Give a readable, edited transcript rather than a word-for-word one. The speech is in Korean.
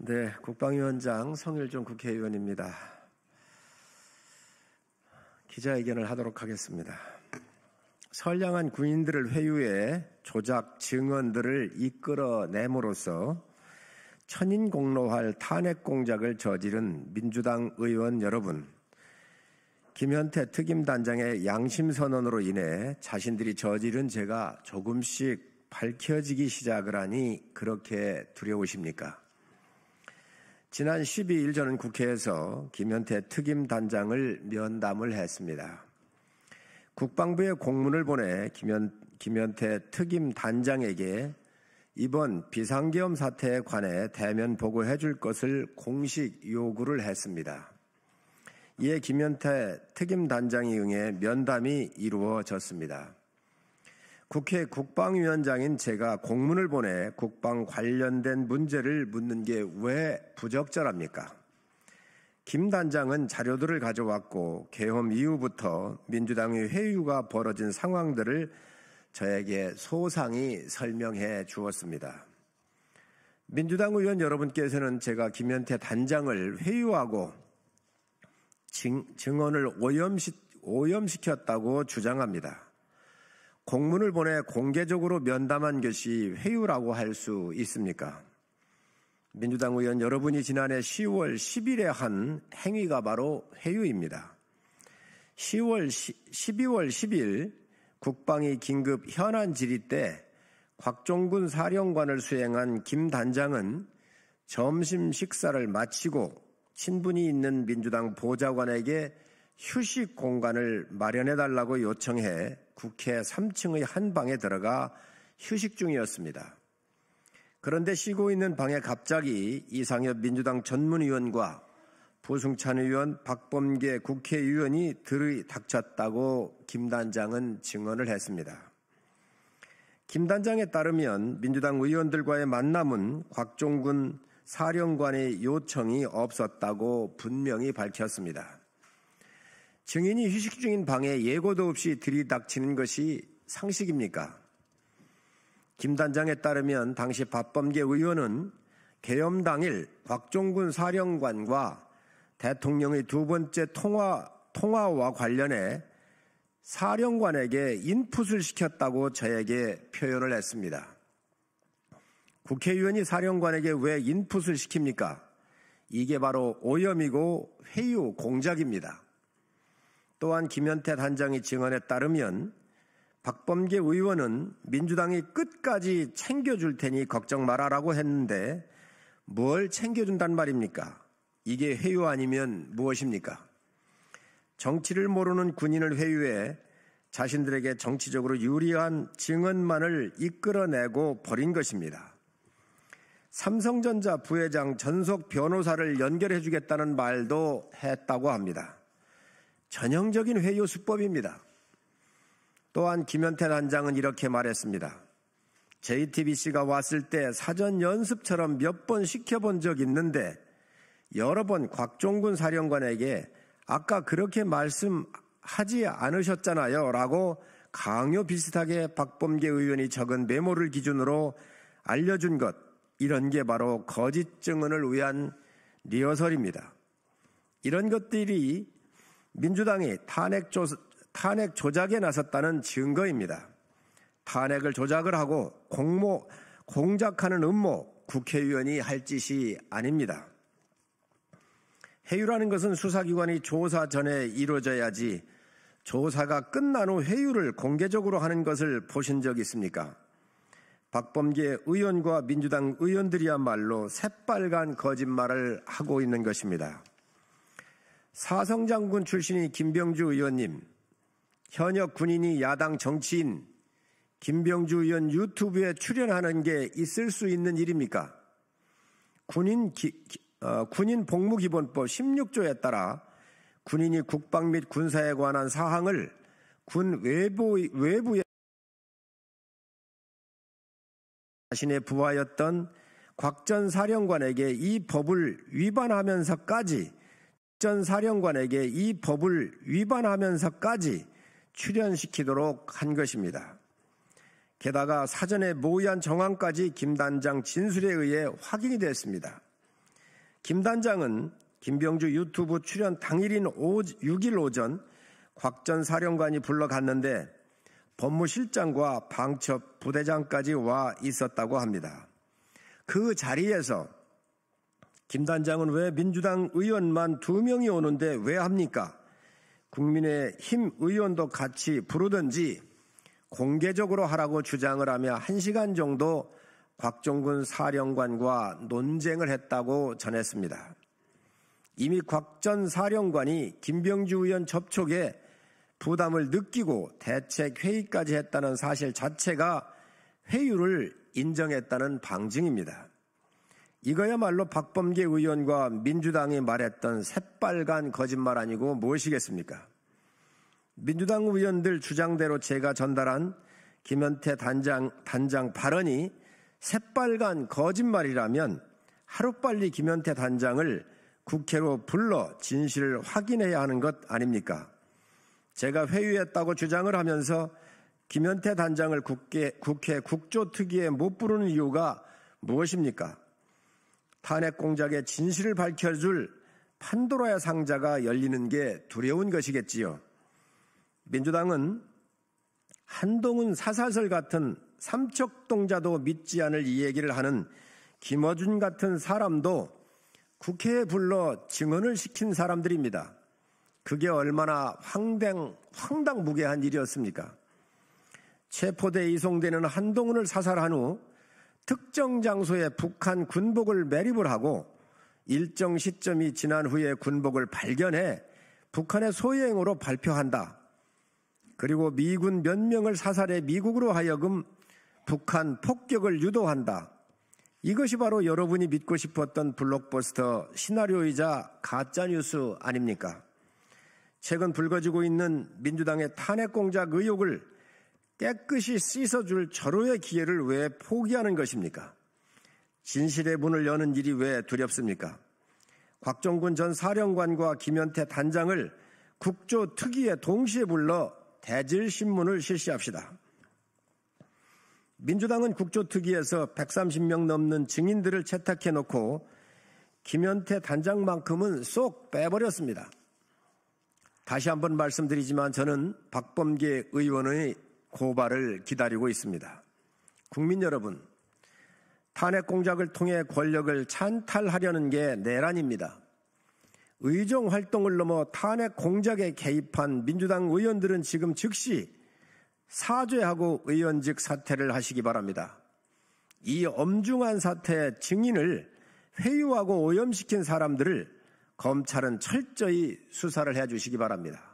네, 국방위원장 성일종 국회의원입니다. 기자회견을 하도록 하겠습니다. 선량한 군인들을 회유해 조작 증언들을 이끌어냄으로써 천인공노할 탄핵 공작을 저지른 민주당 의원 여러분, 김현태 특임단장의 양심선언으로 인해 자신들이 저지른 죄가 조금씩 밝혀지기 시작을 하니 그렇게 두려우십니까? 지난 12일 저는 국회에서 김현태 특임단장을 면담을 했습니다. 국방부에 공문을 보내 김현태 특임단장에게 이번 비상계엄 사태에 관해 대면 보고해 줄 것을 공식 요구를 했습니다. 이에 김현태 특임단장이 응해 면담이 이루어졌습니다. 국회 국방위원장인 제가 공문을 보내 국방 관련된 문제를 묻는 게 왜 부적절합니까? 김 단장은 자료들을 가져왔고 계엄 이후부터 민주당의 회유가 벌어진 상황들을 저에게 소상히 설명해 주었습니다. 민주당 의원 여러분께서는 제가 김현태 단장을 회유하고 증언을 오염시켰다고 주장합니다. 공문을 보내 공개적으로 면담한 것이 회유라고 할 수 있습니까? 민주당 의원 여러분이 지난해 10월 10일에 한 행위가 바로 회유입니다. 12월 10일 국방위 긴급 현안 질의 때 곽종군 사령관을 수행한 김 단장은 점심 식사를 마치고 친분이 있는 민주당 보좌관에게 휴식 공간을 마련해달라고 요청해 국회 3층의 한 방에 들어가 휴식 중이었습니다. 그런데 쉬고 있는 방에 갑자기 이상엽 민주당 전문위원과 부승찬 의원, 박범계 국회의원이 들이닥쳤다고 김 단장은 증언을 했습니다. 김 단장에 따르면 민주당 의원들과의 만남은 곽종군 사령관의 요청이 없었다고 분명히 밝혔습니다. 증인이 휴식 중인 방에 예고도 없이 들이닥치는 것이 상식입니까? 김 단장에 따르면 당시 박범계 의원은 계엄 당일 곽종군 사령관과 대통령의 두 번째 통화와 관련해 사령관에게 인풋을 시켰다고 저에게 표현을 했습니다. 국회의원이 사령관에게 왜 인풋을 시킵니까? 이게 바로 오염이고 회유 공작입니다. 또한 김현태 단장의 증언에 따르면 박범계 의원은 민주당이 끝까지 챙겨줄 테니 걱정 말아라고 했는데 뭘 챙겨준단 말입니까? 이게 회유 아니면 무엇입니까? 정치를 모르는 군인을 회유해 자신들에게 정치적으로 유리한 증언만을 이끌어내고 버린 것입니다. 삼성전자 부회장 전속 변호사를 연결해 주겠다는 말도 했다고 합니다. 전형적인 회유 수법입니다. 또한 김현태 단장은 이렇게 말했습니다. JTBC가 왔을 때 사전 연습처럼 몇 번 시켜본 적 있는데 여러 번 곽종군 사령관에게 아까 그렇게 말씀하지 않으셨잖아요 라고 강요 비슷하게 박범계 의원이 적은 메모를 기준으로 알려준 것, 이런 게 바로 거짓 증언을 위한 리허설입니다. 이런 것들이 민주당이 탄핵 조작에 나섰다는 증거입니다. 탄핵을 조작을 하고 공작하는 음모, 국회의원이 할 짓이 아닙니다. 회유라는 것은 수사기관이 조사 전에 이루어져야지 조사가 끝난 후 회유를 공개적으로 하는 것을 보신 적 있습니까? 박범계 의원과 민주당 의원들이야말로 새빨간 거짓말을 하고 있는 것입니다. 사성장군 출신이 김병주 의원님, 현역 군인이 야당 정치인 김병주 의원 유튜브에 출연하는 게 있을 수 있는 일입니까? 군인 복무기본법 16조에 따라 군인이 국방 및 군사에 관한 사항을 군 외부에 자신의 부하였던 곽 전 사령관에게 이 법을 위반하면서까지 출연시키도록 한 것입니다. 게다가 사전에 모의한 정황까지 김 단장 진술에 의해 확인이 됐습니다. 김 단장은 김병주 유튜브 출연 당일인 6일 오전 곽 전 사령관이 불러갔는데 법무실장과 방첩 부대장까지 와 있었다고 합니다. 그 자리에서 김 단장은 왜 민주당 의원만 2명이 오는데 왜 합니까? 국민의힘 의원도 같이 부르든지 공개적으로 하라고 주장을 하며 1시간 정도 곽종군 사령관과 논쟁을 했다고 전했습니다. 이미 곽 전 사령관이 김병주 의원 접촉에 부담을 느끼고 대책 회의까지 했다는 사실 자체가 회유를 인정했다는 방증입니다. 이거야말로 박범계 의원과 민주당이 말했던 새빨간 거짓말 아니고 무엇이겠습니까? 민주당 의원들 주장대로 제가 전달한 김현태 단장 발언이 새빨간 거짓말이라면 하루빨리 김현태 단장을 국회로 불러 진실을 확인해야 하는 것 아닙니까? 제가 회유했다고 주장을 하면서 김현태 단장을 국회 국조특위에 못 부르는 이유가 무엇입니까? 탄핵 공작의 진실을 밝혀줄 판도라의 상자가 열리는 게 두려운 것이겠지요. 민주당은 한동훈 사사설 같은 삼척동자도 믿지 않을 이 얘기를 하는 김어준 같은 사람도 국회에 불러 증언을 시킨 사람들입니다. 그게 얼마나 황당무계한 일이었습니까? 체포돼 이송되는 한동훈을 사살한 후 특정 장소에 북한 군복을 매립을 하고 일정 시점이 지난 후에 군복을 발견해 북한의 소행으로 발표한다. 그리고 미군 몇 명을 사살해 미국으로 하여금 북한 폭격을 유도한다. 이것이 바로 여러분이 믿고 싶었던 블록버스터 시나리오이자 가짜뉴스 아닙니까? 최근 불거지고 있는 민주당의 탄핵 공작 의혹을 깨끗이 씻어줄 절호의 기회를 왜 포기하는 것입니까? 진실의 문을 여는 일이 왜 두렵습니까? 곽종군 전 사령관과 김현태 단장을 국조특위에 동시에 불러 대질신문을 실시합시다. 민주당은 국조특위에서 130명 넘는 증인들을 채택해놓고 김현태 단장만큼은 쏙 빼버렸습니다. 다시 한번 말씀드리지만 저는 박범계 의원의 고발을 기다리고 있습니다. 국민 여러분, 탄핵 공작을 통해 권력을 찬탈하려는 게 내란입니다. 의정 활동을 넘어 탄핵 공작에 개입한 민주당 의원들은 지금 즉시 사죄하고 의원직 사퇴를 하시기 바랍니다. 이 엄중한 사태의 증인을 회유하고 오염시킨 사람들을 검찰은 철저히 수사를 해주시기 바랍니다.